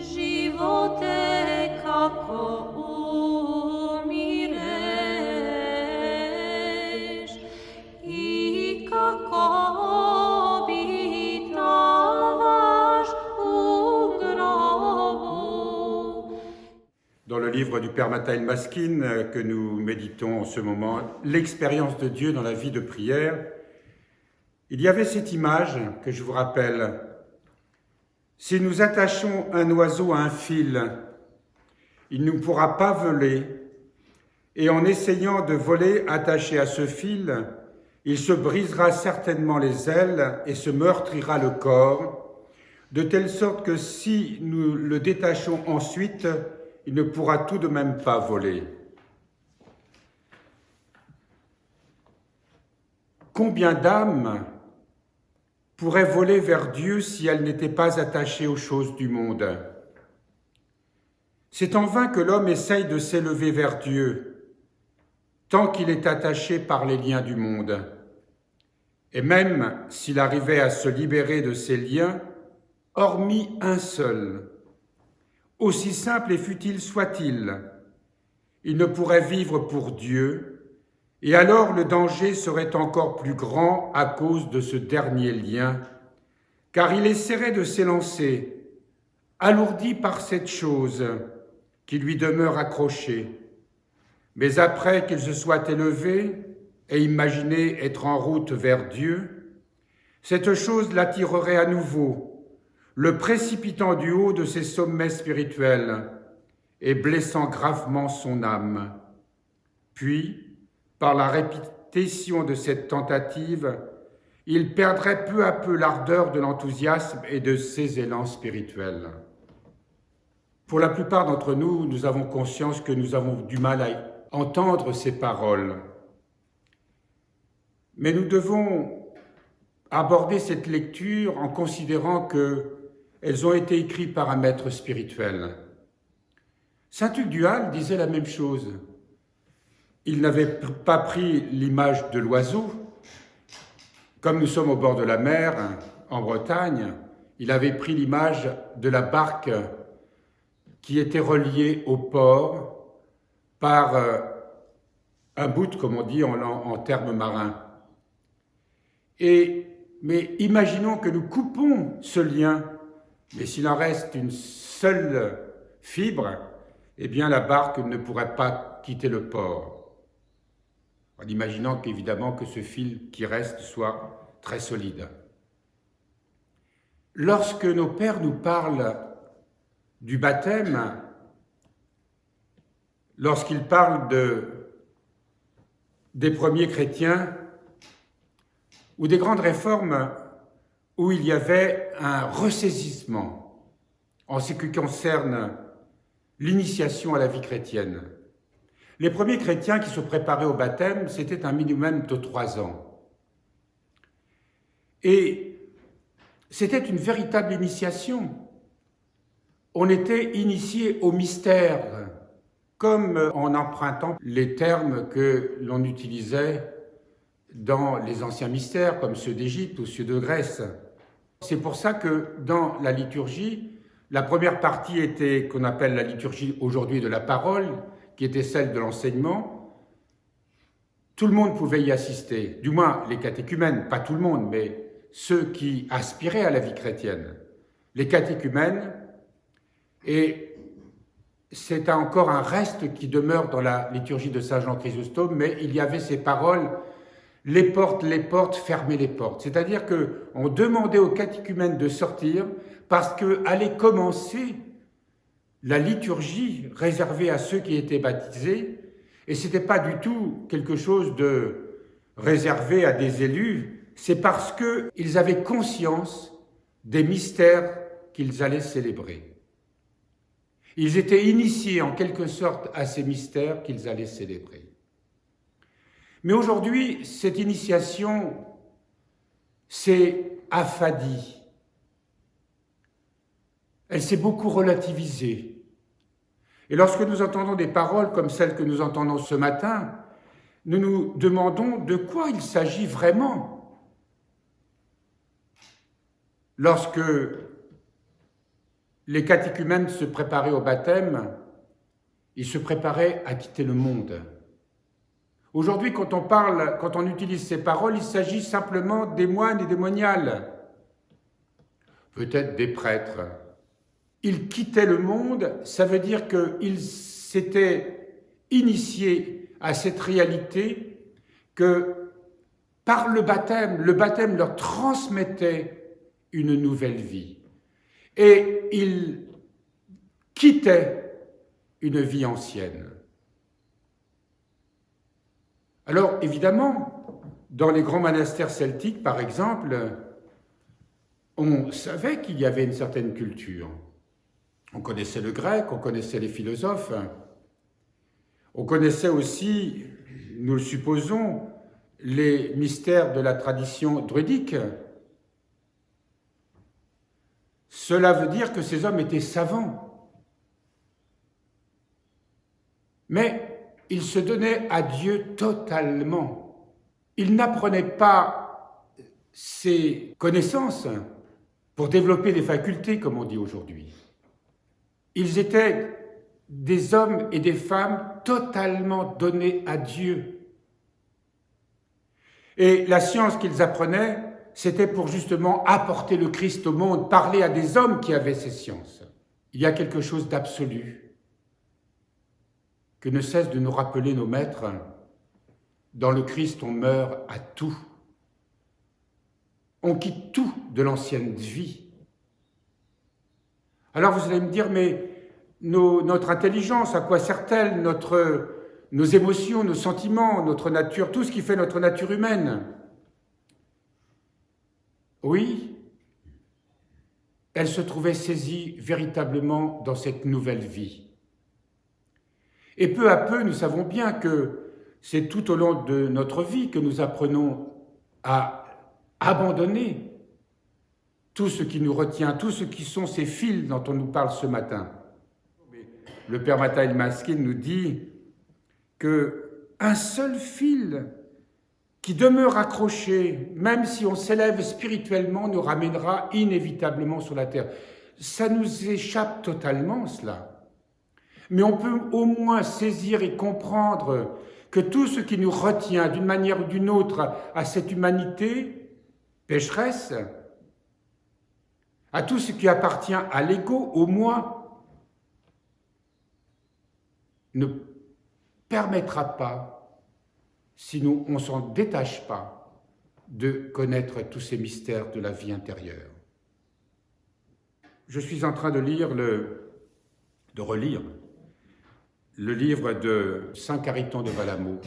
živote kako umireš i kako obitavaš u grobu. Dans le livre du Père Mathaël Maskine que nous méditons en ce moment, l'expérience de Dieu dans la vie de prière, il y avait cette image que je vous rappelle. Si nous attachons un oiseau à un fil, il ne pourra pas voler, et en essayant de voler attaché à ce fil, il se brisera certainement les ailes et se meurtrira le corps, de telle sorte que si nous le détachons ensuite, il ne pourra tout de même pas voler. Combien d'âmes pourraient voler vers Dieu si elles n'étaient pas attachées aux choses du monde? C'est en vain que l'homme essaye de s'élever vers Dieu, tant qu'il est attaché par les liens du monde. Et même s'il arrivait à se libérer de ces liens, hormis un seul, aussi simple et futile soit-il, il ne pourrait vivre pour Dieu, et alors le danger serait encore plus grand à cause de ce dernier lien, car il essaierait de s'élancer, alourdi par cette chose qui lui demeure accrochée. Mais après qu'il se soit élevé et imaginé être en route vers Dieu, cette chose l'attirerait à nouveau, le précipitant du haut de ses sommets spirituels et blessant gravement son âme. Puis, par la répétition de cette tentative, il perdrait peu à peu l'ardeur de l'enthousiasme et de ses élans spirituels. Pour la plupart d'entre nous, nous avons conscience que nous avons du mal à entendre ces paroles. Mais nous devons aborder cette lecture en considérant qu'elles ont été écrites par un maître spirituel. Saint Hugues du Hall disait la même chose. Il n'avait pas pris l'image de l'oiseau. Comme nous sommes au bord de la mer, en Bretagne, il avait pris l'image de la barque qui était reliée au port par un bout, comme on dit en termes marins. Mais imaginons que nous coupons ce lien, mais s'il en reste une seule fibre, eh bien la barque ne pourrait pas quitter le port. En imaginant qu'évidemment que ce fil qui reste soit très solide. Lorsque nos pères nous parlent du baptême, lorsqu'ils parlent des premiers chrétiens ou des grandes réformes où il y avait un ressaisissement en ce qui concerne l'initiation à la vie chrétienne. Les premiers chrétiens qui se préparaient au baptême, c'était un minimum de 3 ans. Et c'était une véritable initiation. On était initié au mystère, comme en empruntant les termes que l'on utilisait dans les anciens mystères, comme ceux d'Égypte ou ceux de Grèce. C'est pour ça que dans la liturgie, la première partie était, qu'on appelle la liturgie aujourd'hui de la parole, qui était celle de l'enseignement. Tout le monde pouvait y assister, du moins les catéchumènes, pas tout le monde, mais ceux qui aspiraient à la vie chrétienne. Les catéchumènes, et c'est encore un reste qui demeure dans la liturgie de Saint Jean Chrysostome, mais il y avait ces paroles, les portes, fermez les portes. C'est-à-dire qu'on demandait aux catéchumènes de sortir parce qu'allait commencer la liturgie réservée à ceux qui étaient baptisés, et ce n'était pas du tout quelque chose de réservé à des élus, c'est parce qu'ils avaient conscience des mystères qu'ils allaient célébrer. Ils étaient initiés en quelque sorte à ces mystères qu'ils allaient célébrer. Mais aujourd'hui, cette initiation s'est affadie. Elle s'est beaucoup relativisée. Et lorsque nous entendons des paroles comme celles que nous entendons ce matin, nous nous demandons de quoi il s'agit vraiment. Lorsque les catéchumènes se préparaient au baptême, ils se préparaient à quitter le monde. Aujourd'hui, quand on utilise ces paroles, il s'agit simplement des moines et des moniales, peut-être des prêtres. Ils quittaient le monde, ça veut dire qu'ils s'étaient initiés à cette réalité que par le baptême leur transmettait une nouvelle vie. Et ils quittaient une vie ancienne. Alors, évidemment, dans les grands monastères celtiques, par exemple, on savait qu'il y avait une certaine culture. On connaissait le grec, on connaissait les philosophes, on connaissait aussi, nous le supposons, les mystères de la tradition druidique. Cela veut dire que ces hommes étaient savants. Mais ils se donnaient à Dieu totalement. Ils n'apprenaient pas ces connaissances pour développer des facultés, comme on dit aujourd'hui. Ils étaient des hommes et des femmes totalement donnés à Dieu. Et la science qu'ils apprenaient, c'était pour justement apporter le Christ au monde, parler à des hommes qui avaient ces sciences. Il y a quelque chose d'absolu que ne cesse de nous rappeler nos maîtres. Dans le Christ, on meurt à tout. On quitte tout de l'ancienne vie. Alors vous allez me dire, mais notre intelligence, à quoi sert-elle, nos émotions, nos sentiments, notre nature, tout ce qui fait notre nature humaine? Oui, elle se trouvait saisie véritablement dans cette nouvelle vie. Et peu à peu, nous savons bien que c'est tout au long de notre vie que nous apprenons à abandonner tout ce qui nous retient, tout ce qui sont ces fils dont on nous parle ce matin. Le Père Mathaïl Maskin nous dit qu'un seul fil qui demeure accroché, même si on s'élève spirituellement, nous ramènera inévitablement sur la terre. Ça nous échappe totalement, cela. Mais on peut au moins saisir et comprendre que tout ce qui nous retient d'une manière ou d'une autre à cette humanité pécheresse, à tout ce qui appartient à l'ego, au moi, ne permettra pas, si on ne s'en détache pas, de connaître tous ces mystères de la vie intérieure. Je suis en train de relire le livre de Saint Cariton de Valamo.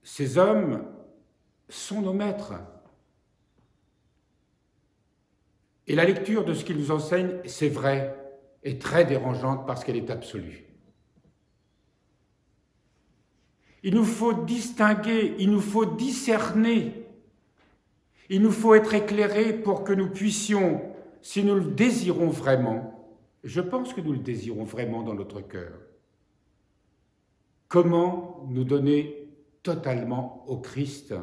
Ces hommes sont nos maîtres. Et la lecture de ce qu'ils nous enseignent, c'est vrai, est très dérangeante parce qu'elle est absolue. Il nous faut distinguer, il nous faut discerner, il nous faut être éclairés pour que nous puissions, si nous le désirons vraiment, je pense que nous le désirons vraiment dans notre cœur, comment nous donner totalement au Christ,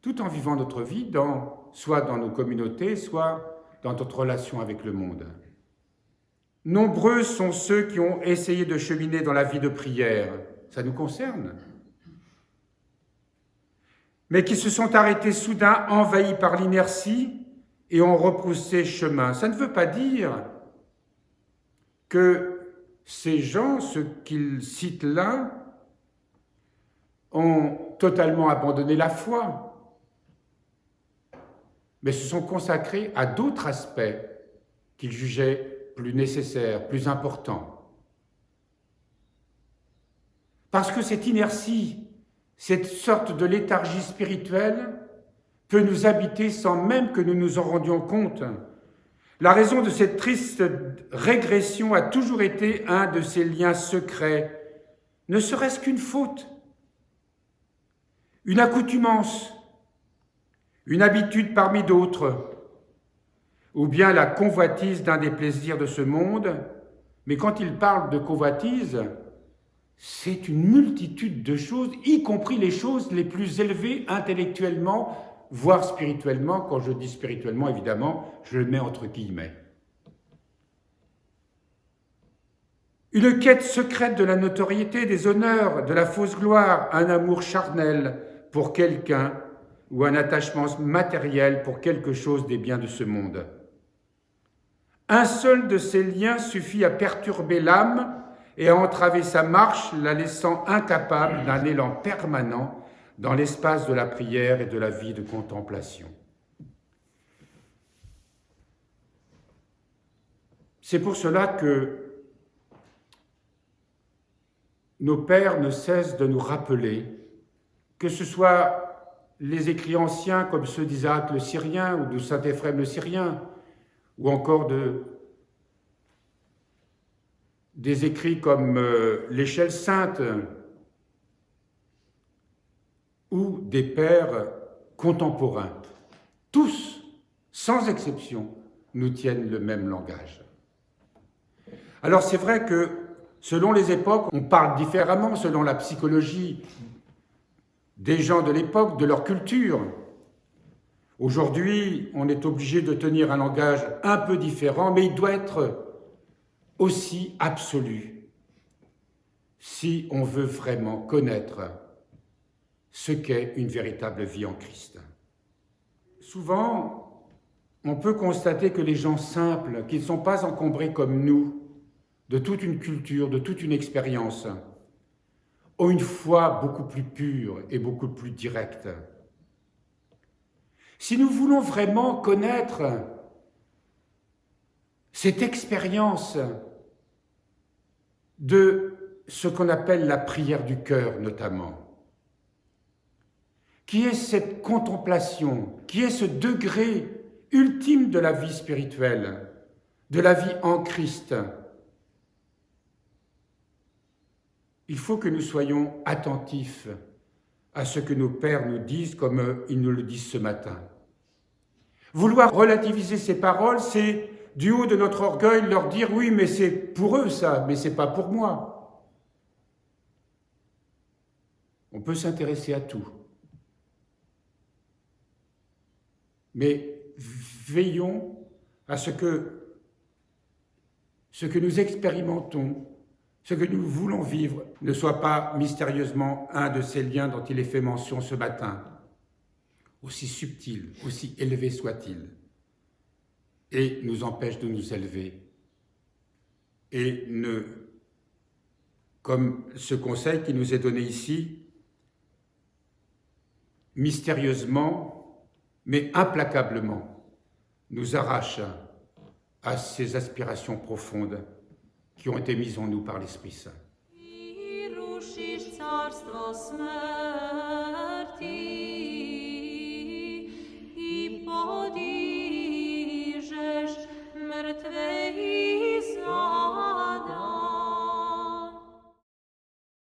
tout en vivant notre vie, soit dans nos communautés, soit dans notre relation avec le monde. Nombreux sont ceux qui ont essayé de cheminer dans la vie de prière, ça nous concerne, mais qui se sont arrêtés soudain, envahis par l'inertie et ont repoussé chemin. Ça ne veut pas dire que ces gens, ceux qu'ils citent là, ont totalement abandonné la foi, mais se sont consacrés à d'autres aspects qu'ils jugeaient plus nécessaires, plus importants. Parce que cette inertie, cette sorte de léthargie spirituelle peut nous habiter sans même que nous nous en rendions compte. La raison de cette triste régression a toujours été un de ces liens secrets, ne serait-ce qu'une faute, une accoutumance, une habitude parmi d'autres, ou bien la convoitise d'un des plaisirs de ce monde. Mais quand il parle de convoitise, c'est une multitude de choses, y compris les choses les plus élevées intellectuellement, voire spirituellement. Quand je dis spirituellement, évidemment, je le mets entre guillemets. Une quête secrète de la notoriété, des honneurs, de la fausse gloire, un amour charnel pour quelqu'un ou un attachement matériel pour quelque chose des biens de ce monde. Un seul de ces liens suffit à perturber l'âme et à entraver sa marche, la laissant incapable d'un élan permanent dans l'espace de la prière et de la vie de contemplation. C'est pour cela que nos pères ne cessent de nous rappeler, que ce soit les écrits anciens comme ceux d'Isaac le Syrien ou de saint Éphrem le Syrien, ou encore des écrits comme l'Échelle sainte, ou des pères contemporains. Tous, sans exception, nous tiennent le même langage. Alors c'est vrai que selon les époques, on parle différemment selon la psychologie des gens de l'époque, de leur culture. Aujourd'hui, on est obligé de tenir un langage un peu différent, mais il doit être aussi absolu si on veut vraiment connaître ce qu'est une véritable vie en Christ. Souvent, on peut constater que les gens simples, qui ne sont pas encombrés comme nous, de toute une culture, de toute une expérience, ont une foi beaucoup plus pure et beaucoup plus directe. Si nous voulons vraiment connaître cette expérience de ce qu'on appelle la prière du cœur notamment, qui est cette contemplation, qui est ce degré ultime de la vie spirituelle, de la vie en Christ, il faut que nous soyons attentifs à ce que nos pères nous disent comme ils nous le disent ce matin. Vouloir relativiser ces paroles, c'est du haut de notre orgueil leur dire « oui, mais c'est pour eux ça, mais c'est pas pour moi ». On peut s'intéresser à tout. Mais veillons à ce que nous expérimentons, ce que nous voulons vivre, ne soit pas mystérieusement un de ces liens dont il est fait mention ce matin, aussi subtil, aussi élevé soit-il, et nous empêche de nous élever. Et comme ce conseil qui nous est donné ici, mystérieusement, mais implacablement, nous arrache à ces aspirations profondes qui ont été mises en nous par l'Esprit Saint. I podiżesz mrtwej